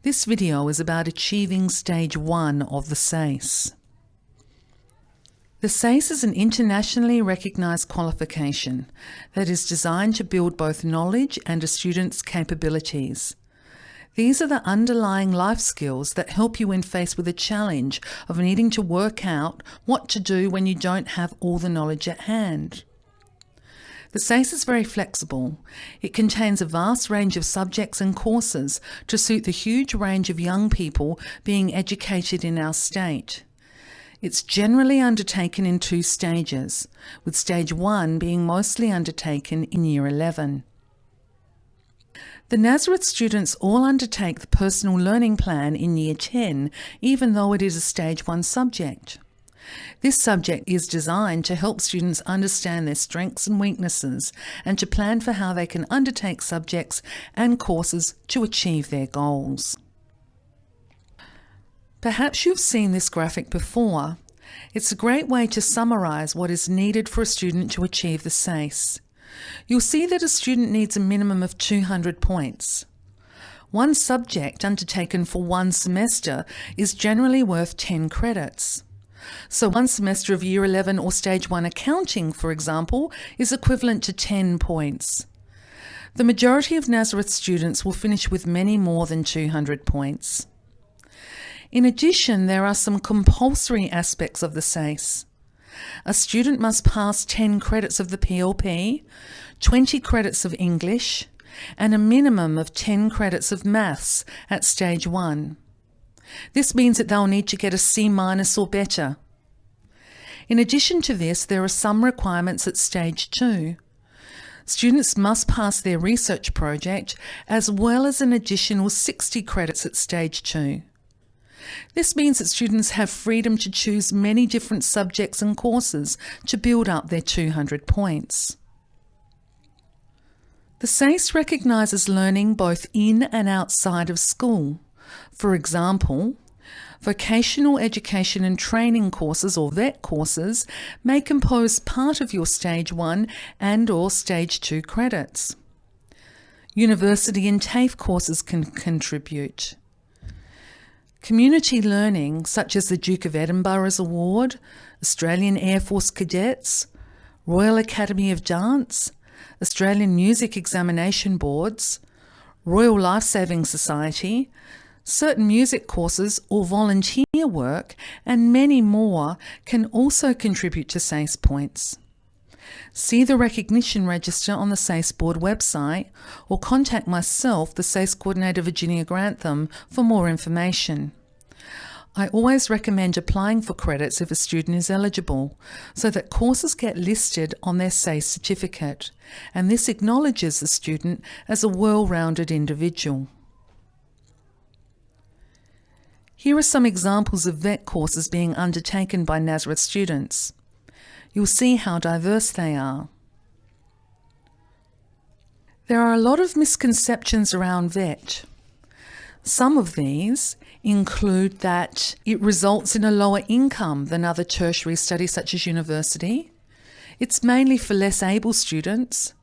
This video is about achieving Stage 1 of the SACE. The SACE is an internationally recognised qualification that is designed to build both knowledge and a student's capabilities. These are the underlying life skills that help you when faced with a challenge of needing to work out what to do when you don't have all the knowledge at hand. The SACE is very flexible. It contains a vast range of subjects and courses to suit the huge range of young people being educated in our state. It's generally undertaken in 2 stages, with Stage 1 being mostly undertaken in Year 11. The Nazareth students all undertake the Personal Learning Plan in Year 10, even though it is a Stage 1 subject. This subject is designed to help students understand their strengths and weaknesses and to plan for how they can undertake subjects and courses to achieve their goals. Perhaps you've seen this graphic before. It's a great way to summarise what is needed for a student to achieve the SACE. You'll see that a student needs a minimum of 200 points. One subject undertaken for 1 semester is generally worth 10 credits. So 1 semester of Year 11 or Stage 1 accounting, for example, is equivalent to 10 points. The majority of Nazareth students will finish with many more than 200 points. In addition, there are some compulsory aspects of the SACE. A student must pass 10 credits of the PLP, 20 credits of English, and a minimum of 10 credits of maths at Stage 1. This means that they'll need to get a C- or better. In addition to this, there are some requirements at Stage 2. Students must pass their research project as well as an additional 60 credits at Stage 2. This means that students have freedom to choose many different subjects and courses to build up their 200 points. The SACE recognises learning both in and outside of school. For example, vocational education and training courses or VET courses may compose part of your Stage 1 and or Stage 2 credits. University and TAFE courses can contribute. Community learning, such as the Duke of Edinburgh's Award, Australian Air Force Cadets, Royal Academy of Dance, Australian Music Examination Boards, Royal Lifesaving Society, certain music courses or volunteer work, and many more can also contribute to SACE points. See the recognition register on the SACE board website or contact myself, the SACE Coordinator Virginia Grantham, for more information. I always recommend applying for credits if a student is eligible, so that courses get listed on their SACE certificate, and this acknowledges the student as a well-rounded individual. Here are some examples of VET courses being undertaken by Nazareth students. You'll see how diverse they are. There are a lot of misconceptions around VET. Some of these include that it results in a lower income than other tertiary studies such as university. It's mainly for less able students.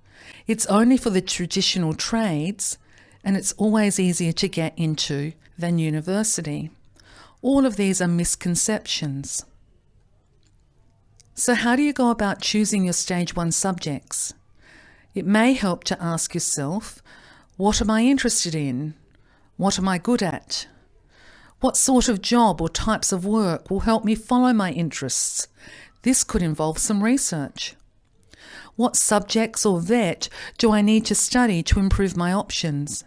It's only for the traditional trades, and it's always easier to get into than university. All of these are misconceptions. So how do you go about choosing your Stage 1 subjects? It may help to ask yourself, what am I interested in? What am I good at? What sort of job or types of work will help me follow my interests? This could involve some research. What subjects or VET do I need to study to improve my options?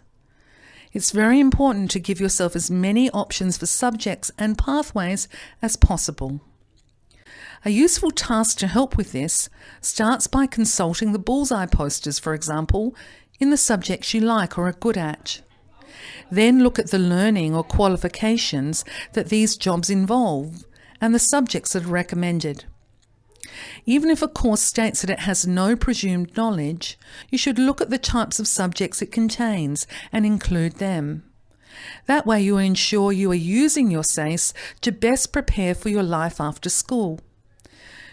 It's very important to give yourself as many options for subjects and pathways as possible. A useful task to help with this starts by consulting the bullseye posters, for example, in the subjects you like or are good at. Then look at the learning or qualifications that these jobs involve and the subjects that are recommended. Even if a course states that it has no presumed knowledge, you should look at the types of subjects it contains and include them. That way you will ensure you are using your SACE to best prepare for your life after school.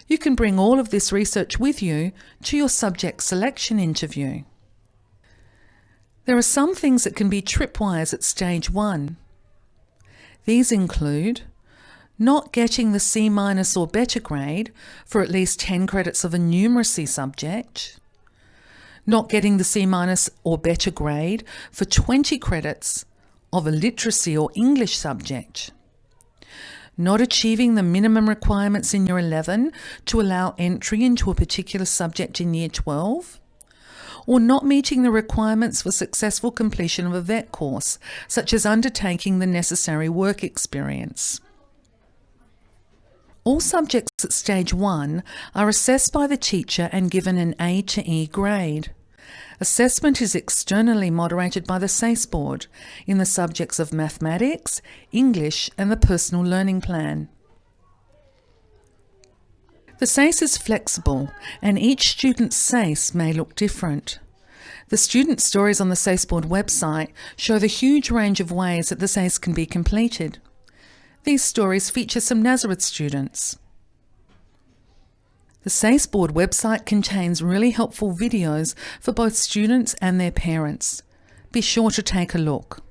You can bring all of this research with you to your subject selection interview. There are some things that can be tripwires at Stage 1. These include not getting the C- or better grade for at least 10 credits of a numeracy subject, not getting the C- or better grade for 20 credits of a literacy or English subject, not achieving the minimum requirements in Year 11 to allow entry into a particular subject in Year 12, or not meeting the requirements for successful completion of a VET course, such as undertaking the necessary work experience. All subjects at Stage 1 are assessed by the teacher and given an A to E grade. Assessment is externally moderated by the SACE Board in the subjects of mathematics, English and the personal learning plan. The SACE is flexible and each student's SACE may look different. The student stories on the SACE Board website show the huge range of ways that the SACE can be completed. These stories feature some Nazareth students. The SACE Board website contains really helpful videos for both students and their parents. Be sure to take a look.